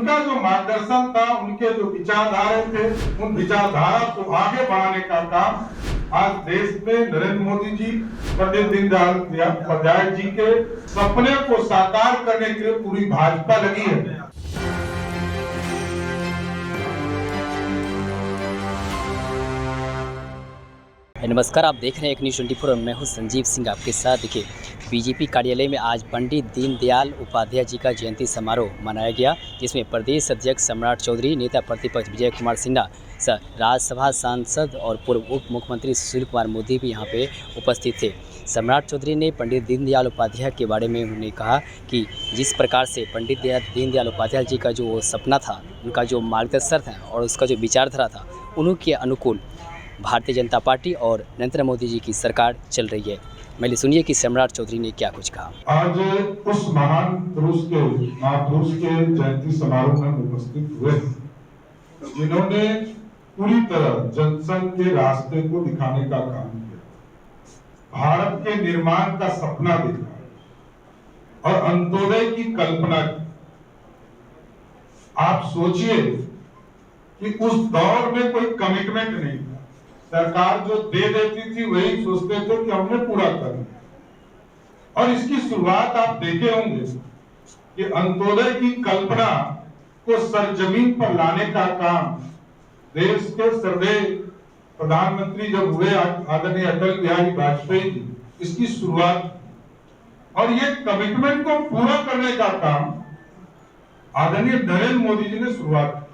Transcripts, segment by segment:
उनका जो मार्गदर्शन था, उनके जो विचारधारा थे, उन विचारधारा को आगे बढ़ाने का काम आज देश में नरेंद्र मोदी जी, पंडित दीनदयाल उपाध्याय जी के सपने को साकार करने के लिए पूरी भाजपा लगी है। नमस्कार, आप देख रहे हैं एक न्यूज़ 24 और मैं हूं संजीव सिंह आपके साथ। देखिए, बीजेपी कार्यालय में आज पंडित दीनदयाल उपाध्याय जी का जयंती समारोह मनाया गया, जिसमें प्रदेश अध्यक्ष सम्राट चौधरी, नेता प्रतिपक्ष विजय कुमार सिन्हा, राज्यसभा सांसद और पूर्व उप मुख्यमंत्री सुशील कुमार मोदी भी यहां पे उपस्थित थे। सम्राट चौधरी ने पंडित दीनदयाल उपाध्याय के बारे में उन्होंने कहा कि जिस प्रकार से पंडित दीनदयाल उपाध्याय जी का जो सपना था, उनका जो मार्गदर्शन था और उसका जो विचारधारा था, उनके अनुकूल भारतीय जनता पार्टी और नरेंद्र मोदी जी की सरकार चल रही है। पहले सुनिए कि सम्राट चौधरी ने क्या कुछ कहा। आज उस महान महापुरुष के जयंती समारोह में उपस्थित हुए, जिन्होंने पूरी तरह जनसंघ के रास्ते को दिखाने का काम किया, भारत के निर्माण का सपना देखा और अंत्योदय की कल्पना की। आप सोचिए कि उस दौर में कोई कमिटमेंट नहीं था। सरकार जो दे देती थी वही सोचते थे कि हमने पूरा करना। और इसकी शुरुआत आप देखे होंगे कि अंत्योदय की कल्पना को सरजमीन पर लाने का काम देश के श्रद्धेय प्रधानमंत्री जब हुए आदरणीय अटल बिहारी वाजपेयी जी, इसकी शुरुआत और ये कमिटमेंट को पूरा करने का काम आदरणीय नरेंद्र मोदी जी ने शुरुआत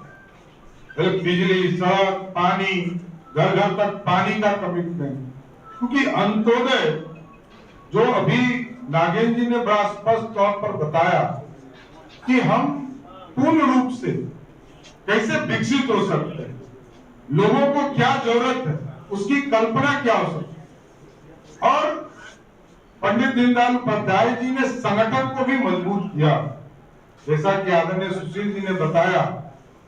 की। बिजली, सड़क, पानी, घर घर तक पानी का कमिटमेंट, क्योंकि अंत्योदय जो अभी नागेंद्र जी ने बड़ा स्पष्ट तौर पर बताया कि हम पूर्ण रूप से कैसे विकसित हो सकते हैं, लोगों को क्या जरूरत है, उसकी कल्पना क्या हो सकती है। और पंडित दीनदयाल उपाध्याय जी ने संगठन को भी मजबूत किया। जैसा कि आदरणीय सुशील जी ने बताया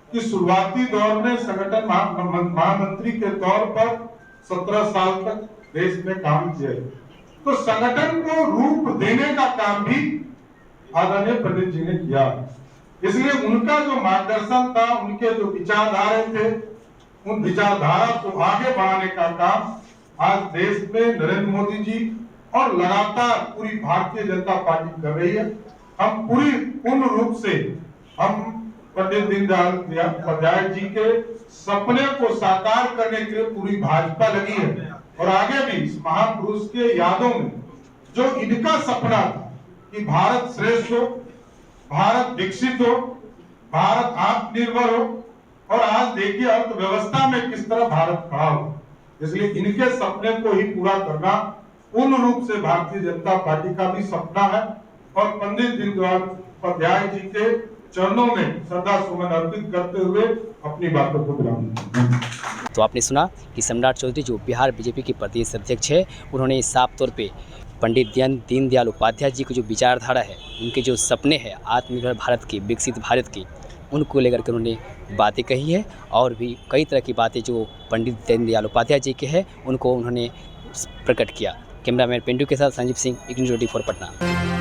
कि शुरुआती दौर में संगठन महामंत्री के तौर पर 17 साल तक देश में काम किया, तो संगठन को रूप देने का काम भी आदरणीय पंडित जी ने किया। इसलिए उनका जो मार्गदर्शन था, उनके जो विचारधारा थे, उन विचारधारा को आगे बढ़ाने का काम आज देश में नरेंद्र मोदी जी और लगातार पूरी भारतीय जनता पार्टी कर रही है। हम पूर्ण रूप से हम पंडित दीनदयाल उपाध्याय जी के सपने को साकार करने के लिए पूरी भाजपा लगी है। और आगे भी इस महापुरुष के यादों में जो इनका सपना था कि भारत श्रेष्ठ हो, भारत विकसित हो, भारत आत्मनिर्भर हो, और आज देखिए अर्थव्यवस्था में किस तरह भारत खड़ा हो। इसलिए इनके सपने को ही पूरा करना पूर्ण रूप से भारतीय जनता पार्टी का भी सपना है। और पंडित दीनदयाल उपाध्याय जी के चरणों में श्रद्धा सुमन अर्पित करते हुए अपनी बातों को विराम देता। तो आपने सुना कि सम्राट चौधरी जो बिहार बीजेपी के प्रदेश अध्यक्ष है, उन्होंने साफ तौर पे पंडित दीनदयाल उपाध्याय जी की जो विचारधारा है, उनके जो सपने हैं आत्मनिर्भर भारत के, विकसित भारत की, उनको लेकर के उन्होंने बातें कही है। और भी कई तरह की बातें जो पंडित दीनदयाल उपाध्याय जी के हैं, उनको उन्होंने प्रकट किया। कैमरामैन पिंटू के साथ संजीव सिंह, एक न्यूज़ 24 पटना।